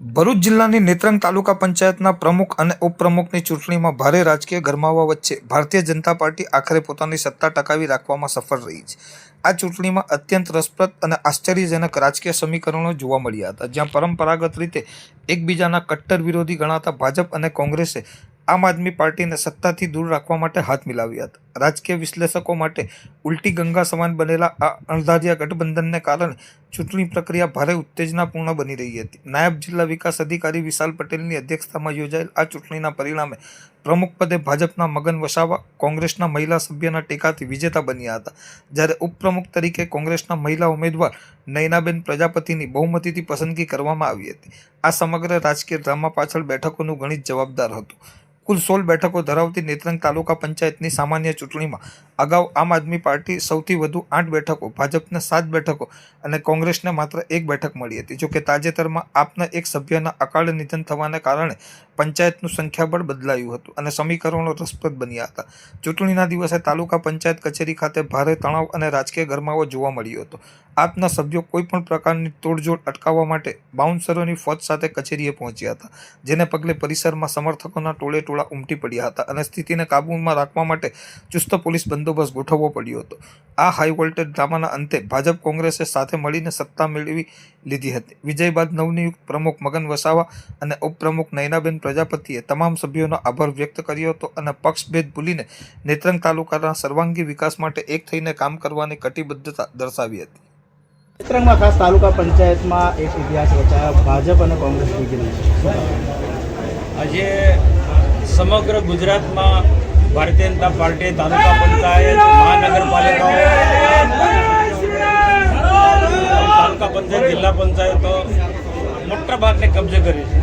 ભરૂચ જિલ્લાની નેત્રંગ તાલુકા પંચાયતના પ્રમુખ અને ઉપપ્રમુખની ચૂંટણીમાં ભારે રાજકીય ગરમાવા વચ્ચે ભારતીય જનતા પાર્ટી આખરે પોતાની સત્તા ટકાવી રાખવામાં સફળ રહી છે। આ ચૂંટણીમાં અત્યંત રસપ્રદ અને આશ્ચર્યજનક રાજકીય સમીકરણો જોવા મળ્યા હતા, જ્યાં પરંપરાગત રીતે એકબીજાના કટ્ટર વિરોધી ગણાતા ભાજપ અને કોંગ્રેસે આમ આદમી પાર્ટીને સત્તાથી દૂર રાખવા માટે હાથ મિલાવ્યા હતા। રાજકીય વિશ્લેષકો માટે ઉલટી ગંગા સમાન બનેલા આ અણધાર્યા ગઠબંધનને કારણે ચૂંટણી પ્રક્રિયા ભારે ઉત્તેજનાપૂર્ણ બની રહી હતી। નાયબ જિલ્લા વિકાસ અધિકારી વિશાલ પટેલની અધ્યક્ષતામાં યોજાયેલ આ ચૂંટણીના પરિણામે પ્રમુખ પદે ભાજપના મગન વસાવા કોંગ્રેસના મહિલા સભ્યના ટેકાથી વિજેતા બન્યા હતા, જ્યારે ઉપપ્રમુખ તરીકે કોંગ્રેસના મહિલા ઉમેદવાર નયનાબેન પ્રજાપતિની બહુમતીથી પસંદગી કરવામાં આવી હતી। આ સમગ્ર રાજકીય ડ્રામા પાછળ બેઠકોનું ગણિત જવાબદાર હતું। કુલ 16 બેઠકો ધરાવતી નેત્રંગ તાલુકા પંચાયતની સામાન્ય ચૂંટણીમાં અગાઉ આમ આદમી પાર્ટી સૌથી વધુ 8 બેઠકો, ભાજપને 7 બેઠકો અને કોંગ્રેસને માત્ર 1 બેઠક મળી હતી। જોકે તાજેતરમાં આપના એક સભ્યના અકાળે નિધન થવાને કારણે પંચાયતનું સંખ્યાબળ બદલાયું હતું અને સમીકરણો રસપ્રદ બન્યા હતા। ચૂંટણીના દિવસે તાલુકા પંચાયત કચેરી ખાતે ભારે તણાવ અને રાજકીય ગરમાવો જોવા મળ્યો હતો। આપના સભ્યો કોઈપણ પ્રકારની તોડજોડ અટકાવવા માટે બાઉન્સરોની ફોજ સાથે કચેરીએ પહોંચ્યા હતા, જેને પગલે પરિસરમાં સમર્થકોના ટોળેટોળા ઉમટી પડ્યા હતા અને સ્થિતિને કાબૂમાં રાખવા માટે ચુસ્ત પોલીસ બંદોબસ્ત ગોઠવવો પડ્યો હતો। આ હાઈ વોલ્ટેજ ડ્રામાના અંતે ભાજપ કોંગ્રેસે સાથે મળીને સત્તા મેળવી લીધી હતી। વિજય બાદ નવનિયુક્ત પ્રમુખ મગન વસાવા અને ઉપપ્રમુખ નયનાબેન પ્રજાપતિએ તમામ સભ્યોનો આભાર વ્યક્ત કર્યો હતો અને પક્ષભેદ ભૂલીને નેત્રંગ તાલુકાના સર્વાંગી વિકાસ માટે એક થઈને કામ કરવાની કટિબદ્ધતા દર્શાવી હતી। નેત્રંગમાં ખાસ તાલુકા પંચાયતમાં એક ઇતિહાસ રચાયો, ભાજપ અને કોંગ્રેસ ભેગી આજે સમગ્ર ગુજરાતમાં ભારતીય જનતા પાર્ટી તાલુકા પંચાયત મહાનગરપાલિકાઓ તાલુકા પંચાયત જિલ્લા પંચાયતો મોટા ભાગને કબજે કરી છે।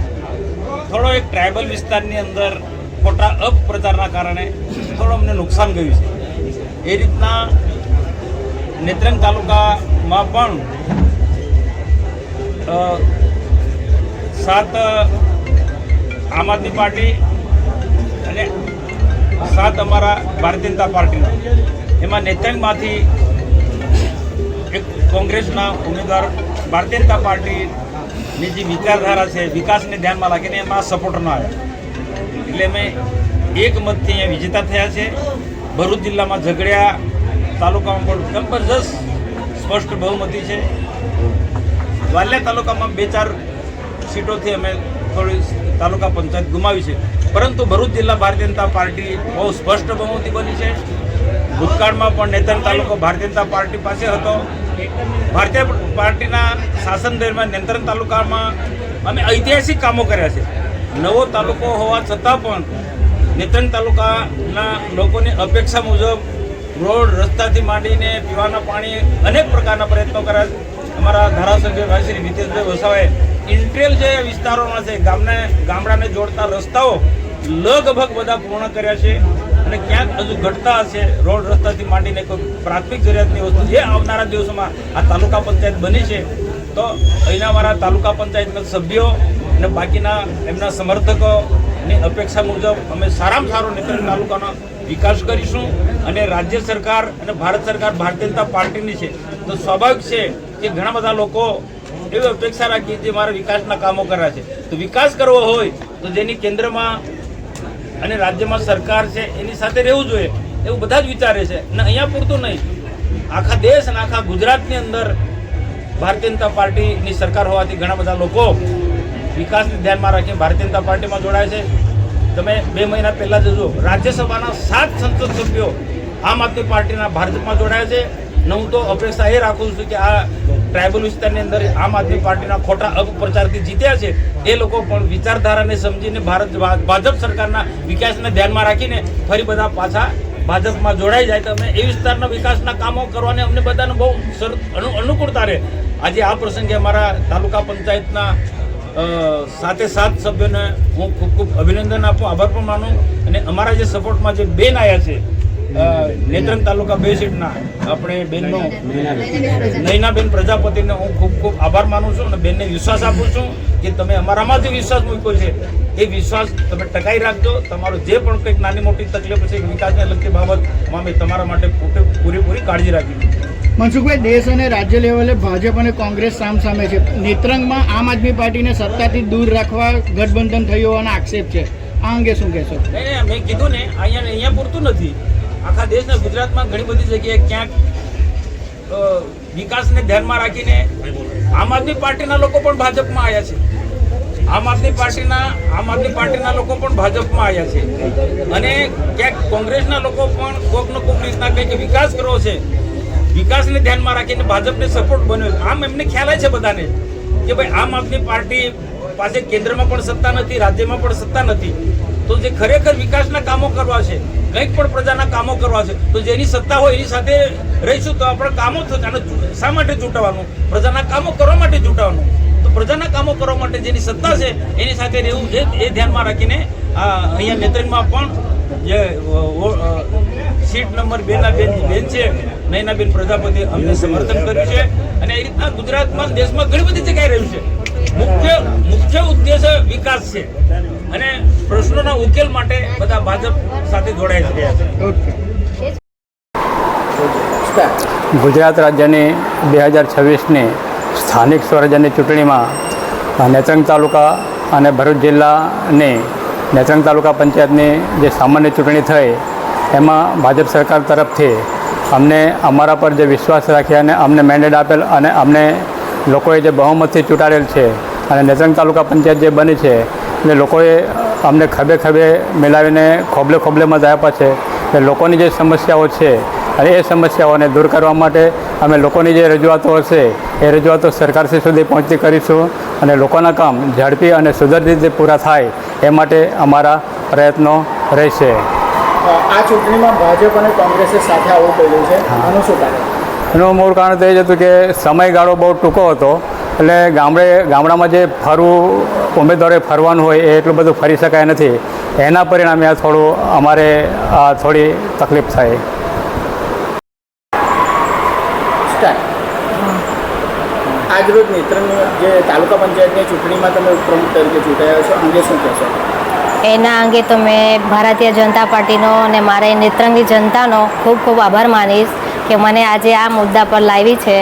થોડો એક ટ્રાઇબલ વિસ્તારની અંદર ખોટા અપપ્રચારના કારણે થોડો અમને નુકસાન ગયું છે। એ રીતના નેત્રંગ તાલુકામાં પણ 7 આમ આદમી પાર્ટી અને 7 અમારા ભારતીય જનતા પાર્ટીના, એમાં નેત્રંગમાંથી એક કોંગ્રેસના ઉમેદવાર ભારતીય જનતા પાર્ટીની જે વિચારધારા છે વિકાસને ધ્યાનમાં રાખીને એમાં સપોર્ટ ન આવ્યા, એટલે અમે એક મતથી અહીંયા વિજેતા થયા છે। ભરૂચ જિલ્લામાં ઝઘડિયા તાલુકામાં પણ જબરજસ્ત સ્પષ્ટ બહુમતી છે। વાલિયા તાલુકામાં 2-4 સીટોથી અમે થોડી તાલુકા પંચાયત ગુમાવી છે, પરંતુ ભરૂચ જિલ્લા ભારતીય જનતા પાર્ટી બહુ સ્પષ્ટ બહુમતી બની છે। ભૂતકાળમાં પણ નેત્રંગ તાલુકો ભારતીય જનતા પાર્ટી પાસે હતો। ભારતીય પાર્ટીના શાસન દરમિયાન નેત્રંગ તાલુકામાં અમે ઐતિહાસિક કામો કર્યા છે। નવો તાલુકો હોવા છતાં પણ નેત્રંગ તાલુકાના લોકોની અપેક્ષા મુજબ રોડ રસ્તાથી માંડીને પીવાના પાણી અનેક પ્રકારના પ્રયત્નો કર્યા છે। અમારા ધારાસભ્ય ભાઈ શ્રી નીતેશભાઈ વસાવાએ ઇન્ટ્રેલ જે વિસ્તારોમાં છે ગામડાને જોડતા રસ્તાઓ લગભગ બધા પૂર્ણ કર્યા છે અને ક્યાંક હજુ ઘટતા હશે રોડ રસ્તાથી માંડીને કોઈ પ્રાથમિક જરૂરિયાતની વસ્તુ જે આવનારા દિવસોમાં આ તાલુકા પંચાયત બની છે, તો અહીંના અમારા તાલુકા પંચાયતના સભ્યો અને બાકીના એમના સમર્થકોની અપેક્ષા મુજબ અમે સારામાં સારો નેત્રંગ તાલુકાનો વિકાસ કરીશું। અને રાજ્ય સરકાર અને ભારત સરકાર ભારતીય જનતા પાર્ટીની છે, તો સ્વાભાવિક છે કે ઘણા બધા લોકો એવી અપેક્ષા રાખી જે મારા વિકાસના કામો કર્યા છે। તો વિકાસ કરવો હોય તો જેની કેન્દ્રમાં અને રાજ્યમાં સરકાર છે એની સાથે રહેવું જોઈએ એવું બધા જ વિચારે છે। અને અહીંયા પૂરતું નહીં, આખા દેશ અને આખા ગુજરાતની અંદર ભારતીય જનતા પાર્ટીની સરકાર હોવાથી ઘણા બધા લોકો વિકાસને ધ્યાનમાં રાખીને ભારતીય જનતા પાર્ટીમાં જોડાય છે। તમે 2 મહિના પહેલાં જજો, રાજ્યસભાના 7 સંસદ સભ્યો આમ આદમી પાર્ટીના ભાજપમાં જોડાયા છે। ને હું તો અપેક્ષા એ રાખું છું કે આ ટ્રાઇબલ વિસ્તારની અંદર આમ આદમી પાર્ટીના ખોટા અપપ્રચારથી જીત્યા છે એ લોકો પણ વિચારધારાને સમજીને ભાજપ સરકારના વિકાસને ધ્યાનમાં રાખીને ફરી બધા પાછા ભાજપમાં જોડાઈ જાય, તો અમે એ વિસ્તારના વિકાસના કામો કરવાને અમને બધાને બહુ અનુકૂળતા રહે। આજે આ પ્રસંગે અમારા તાલુકા પંચાયતના 7 સભ્યોને હું ખૂબ ખૂબ અભિનંદન આપું, આભાર પણ માનું। અને અમારા જે સપોર્ટમાં જે બેન આવ્યા છે નેત્રંગ તાલુકા 2 સીટના આપણે બેનનો નયનાબેન પ્રજાપતિને હું ખૂબ ખૂબ આભાર માનું છું અને બેનને વિશ્વાસ આપું છું કે તમે અમારામાંથી વિશ્વાસ મૂક્યો છે એ વિશ્વાસ તમે ટકાઈ રાખજો। તમારો જે પણ કંઈક નાની મોટી તકલીફ છે વિકાસને લગતી બાબતમાં અમે તમારા માટે પૂરેપૂરી કાળજી રાખીશું। મનસુખભાઈ, દેશ અને રાજ્ય લેવલે ભાજપ અને કોંગ્રેસ સામસામે છે. નેત્રંગમાં આમ આદમી પાર્ટીને સત્તાથી દૂર રાખવા ગઠબંધન થયું હોવાનો આક્ષેપ છે. આ અંગે શું કહેશો? નહીં, મેં કીધું ને, અહીંયા પૂરતું નથી. આખા દેશના ગુજરાતમાં ઘણી બધી જગ્યાએ ક્યાંક વિકાસને ધ્યાનમાં રાખીને આમ આદમી પાર્ટીના લોકો પણ ભાજપમાં આવ્યા છે. આમ આદમી પાર્ટીના લોકો પણ ભાજપમાં આવ્યા છે. અને ક્યાંક કોંગ્રેસના લોકો પણ કોઈક ને કોઈક રીતના કંઈક વિકાસ કરવો છે, વિકાસને ધ્યાનમાં રાખીને ભાજપને સપોર્ટ બન્યો. આમ એમને ખ્યાલ છે બધાને કે ભાઈ આમ આદમી પાર્ટી પાસે કેન્દ્રમાં પણ સત્તા નથી, રાજ્યમાં પણ સત્તા નથી. તો જે ખરેખર વિકાસના કામો કરવા છે, કંઈક પણ પ્રજાના કામો કરવા છે, તો જેની સત્તા હોય એની સાથે રહીશું તો આપણે કામો થશે. અને શા માટે ચૂંટવાનું? પ્રજાના કામો કરવા માટે ચૂંટવાનું. તો પ્રજાના કામો કરવા માટે જેની સત્તા છે એની સાથે રહેવું, એ ધ્યાનમાં રાખીને અહીંયા નેત્રંગમાં પણ જે સીટ નંબર 2 ના બેન છે નયનાબેન પ્રજાપતિ, અમને સમર્થન કર્યું છે. અને એ રીતના ગુજરાતમાં, દેશમાં ઘણી બધી જગ્યાએ રહ્યું છે. મુખ્ય ઉદ્દેશ્ય વિકાસ છે અને પ્રશ્નોના ઉકેલ માટે બધા ભાજપ સાથે જોડાઈ રહ્યા છે. ગુજરાત રાજ્યની 2026ની સ્થાનિક સ્વરાજ્યની ચૂંટણીમાં નેત્રંગ તાલુકા અને ભરૂચ જિલ્લાની નેત્રંગ તાલુકા પંચાયતની જે સામાન્ય ચૂંટણી થઈ એમાં ભાજપ સરકાર તરફથી અમને અમારા પર જે વિશ્વાસ રાખ્યા અને અમને મેન્ડેટ આપેલ અને અમને લોકોએ જે બહુમતથી ચૂંટાડેલ છે અને નેત્રંગ તાલુકા પંચાયત જે બની છે એટલે લોકોએ અમને ખભે ખભે મિલાવીને ખોબલે ખોબલે મત આપ્યા છે. એટલે લોકોની જે સમસ્યાઓ છે અને એ સમસ્યાઓને દૂર કરવા માટે અમે લોકોની જે રજૂઆતો હશે એ રજૂઆતો સરકારશ્રી સુધી પહોંચતી કરીશું અને લોકોના કામ ઝડપી અને સુધર રીતે પૂરા થાય એ માટે અમારા પ્રયત્નો રહેશે. આ ચૂંટણીમાં ભાજપ અને કોંગ્રેસે સાથે આવવું પડ્યું છે, આનું શું કારણ? એનું મૂળ કારણ તો એ જ હતું કે સમયગાળો બહુ ટૂંકો હતો. એટલે ગામડામાં જે ઉમેદવારોએ ફરવાનું હોય એ એટલું બધું ફરી શકાય નથી. એના પરિણામે અમારે થોડી તકલીફ થાય. આજરોજ નેત્રંગ જે તાલુકા પંચાયતની ચૂંટણીમાં તમે ઉપપ્રમુખ તરીકે ચૂંટાયા છો, અંગે શું કહેશો? એના અંગે તો મેં ભારતીય જનતા પાર્ટીનો અને મારા નેત્રંગી જનતાનો ખૂબ ખૂબ આભાર માનીશ કે મને આજે આ મુદ્દા પર લાવી છે.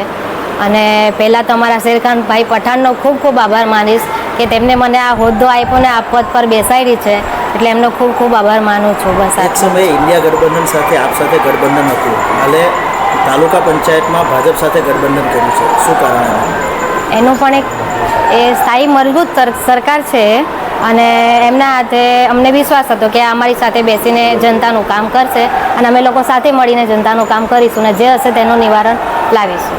અને પહેલાં તો અમારા શેરખાનભાઈ પઠાણનો ખૂબ ખૂબ આભાર માનીશ કે તેમને મને આ હોદ્દો આપ્યો ને આ પદ પર બેસાડી છે, એટલે એમનો ખૂબ ખૂબ આભાર માનું છું. બસ એક સમયે ઇન્ડિયા ગઠબંધન સાથે આપ સાથે ગઠબંધન હતું, હાલે તાલુકા પંચાયતમાં ભાજપ સાથે ગઠબંધન કર્યું છે, શું કારણ? એનું પણ એક સ્થાયી મજબૂત સરકાર છે અને એમના હાથે અમને વિશ્વાસ હતો કે અમારી સાથે બેસીને જનતાનું કામ કરશે અને અમે લોકો સાથે મળીને જનતાનું કામ કરીશું અને જે હશે તેનું નિવારણ લાવીશું.